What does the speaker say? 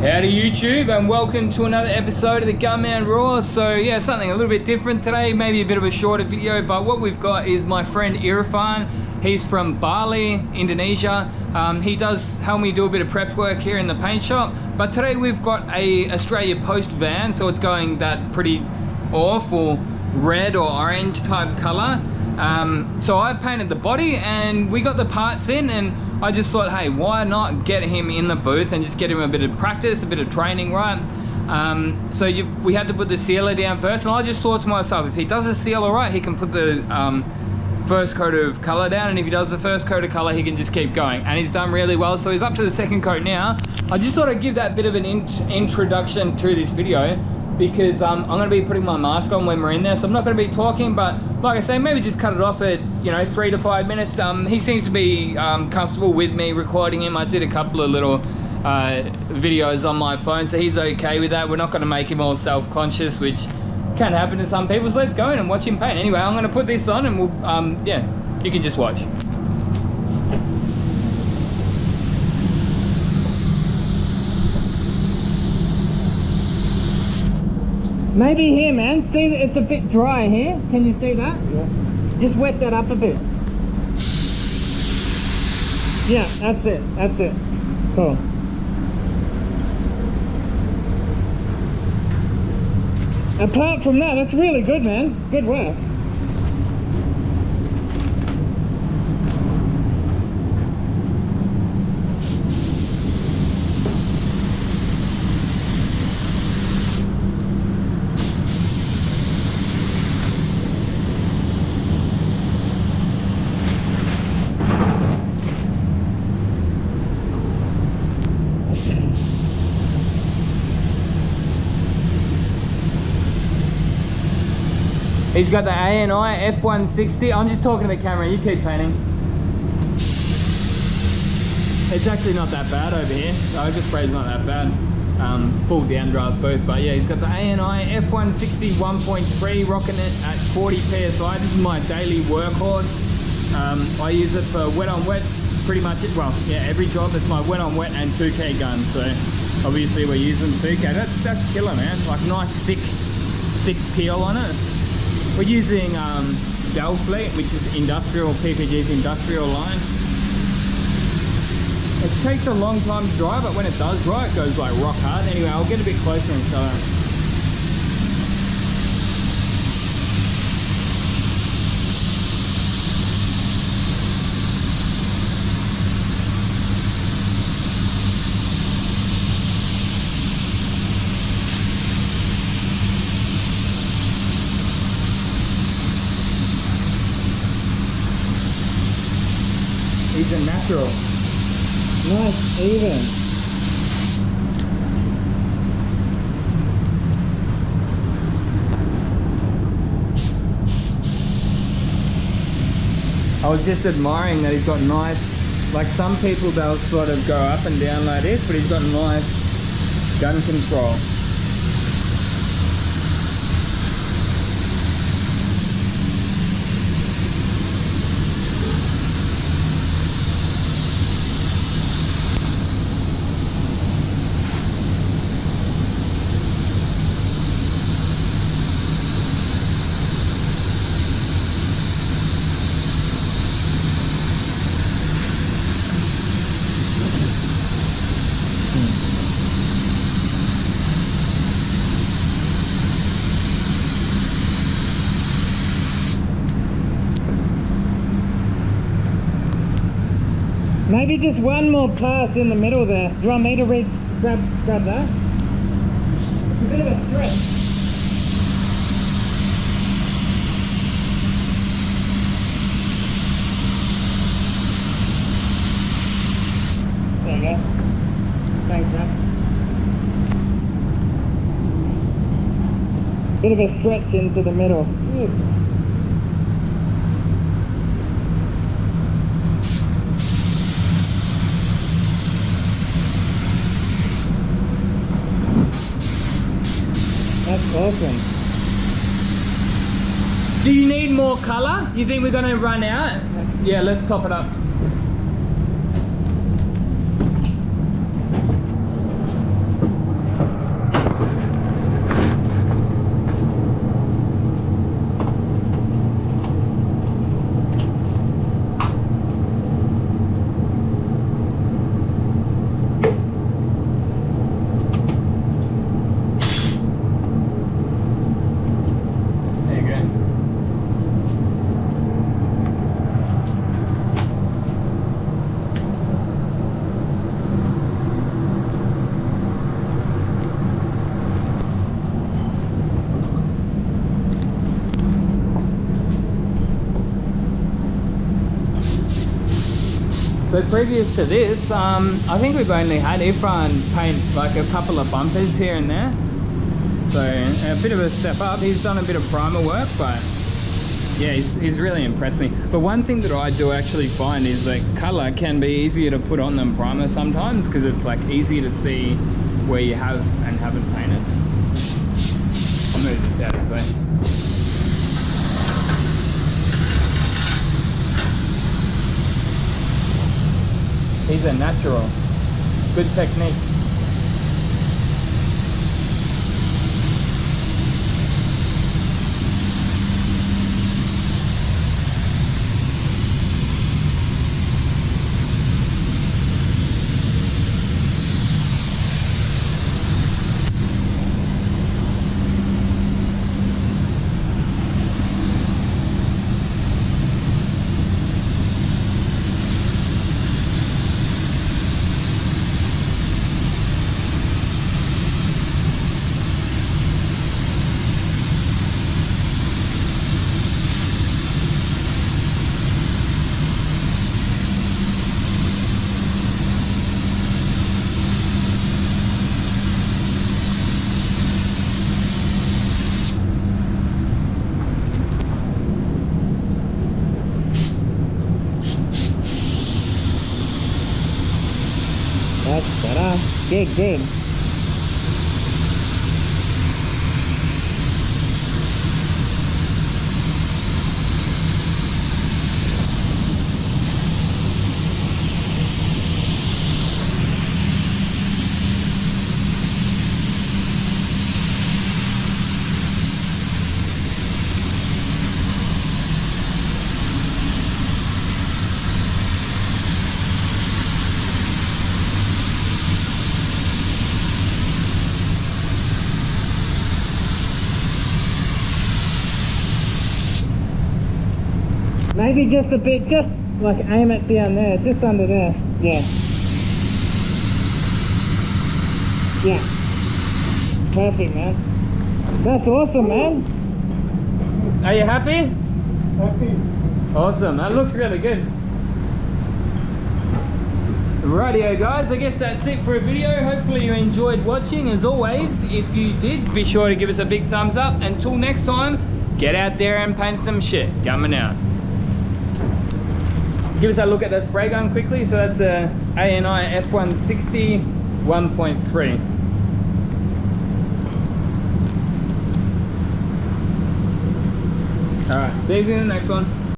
Howdy YouTube, and welcome to another episode of the Gunman Raw. So yeah, something a little bit different today, maybe a bit of a shorter video, but what we've got is my friend Irfan. He's from Bali, Indonesia. He does help me do a bit of prep work here in the paint shop, but today we've got a Australia Post van, so it's going that pretty awful red or orange type color. So I painted the body and we got the parts in, and I just thought, hey, why not get him in the booth and just get him a bit of practice, a bit of training, right? We had to put the sealer down first, and I just thought to myself, if he does the sealer right, he can put the first coat of color down, and if he does the first coat of color, he can just keep going. And he's done really well, so he's up to the second coat now. I just thought I'd give that bit of an introduction to this video, because I'm going to be putting my mask on when we're in there, so I'm not going to be talking, but like I say, maybe just cut it off at 3 to 5 minutes. He seems to be comfortable with me recording him. I did a couple of little videos on my phone, so he's okay with that. We're not going to make him all self-conscious, which can happen to some people, so let's go in and watch him paint. Anyway, I'm going to put this on and we'll, yeah, you can just watch. Maybe here, man. See, it's a bit dry here. Can you see that? Yeah. Just wet that up a bit. Yeah, that's it. That's it. Cool. Apart from that, that's really good, man. Good work. He's got the ANI F160. I'm just talking to the camera, you keep painting. It's actually not that bad over here. The overspray's not that bad. Full downdraft both, but yeah, he's got the ANI F160 1.3, rocking it at 40 PSI. This is my daily workhorse. I use it for wet on wet, pretty much, well, yeah, every job. It's my wet on wet and 2K gun, so obviously we're using 2K. That's killer, man. Like nice thick peel on it. We're using Delfleet, which is industrial, PPG's industrial line. It takes a long time to dry, but when it does dry, it goes like rock hard. Anyway, I'll get a bit closer and show you. He's a natural. Nice, even. I was just admiring that he's got nice, like some people they'll sort of go up and down like this, but he's got nice gun control. Maybe just one more pass in the middle there. Do you want me to grab that? It's a bit of a stretch. There you go. Thanks, man. Bit of a stretch into the middle. Good. That's awesome. Do you need more color? You think we're gonna run out? Yeah, let's top it up. So previous to this, I think we've only had Irfan paint like a couple of bumpers here and there. So a bit of a step up. He's done a bit of primer work, but yeah, he's really impressed me. But one thing that I do actually find is that colour can be easier to put on than primer sometimes, because it's like easier to see where you have and haven't painted. I'll move this out of his way. He's a natural. Good technique. That's better. Good. Maybe just a bit, just like aim it down there, just under there. Yeah. Yeah. Perfect, man. That's awesome, man. Are you happy? Happy. Awesome, that looks really good. Rightio guys, I guess that's it for a video. Hopefully you enjoyed watching. As always, if you did, be sure to give us a big thumbs up. Until next time, get out there and paint some shit. Gunman out. Give us a look at the spray gun quickly. So that's the ANI F160 1.3. Alright, see you in the next one.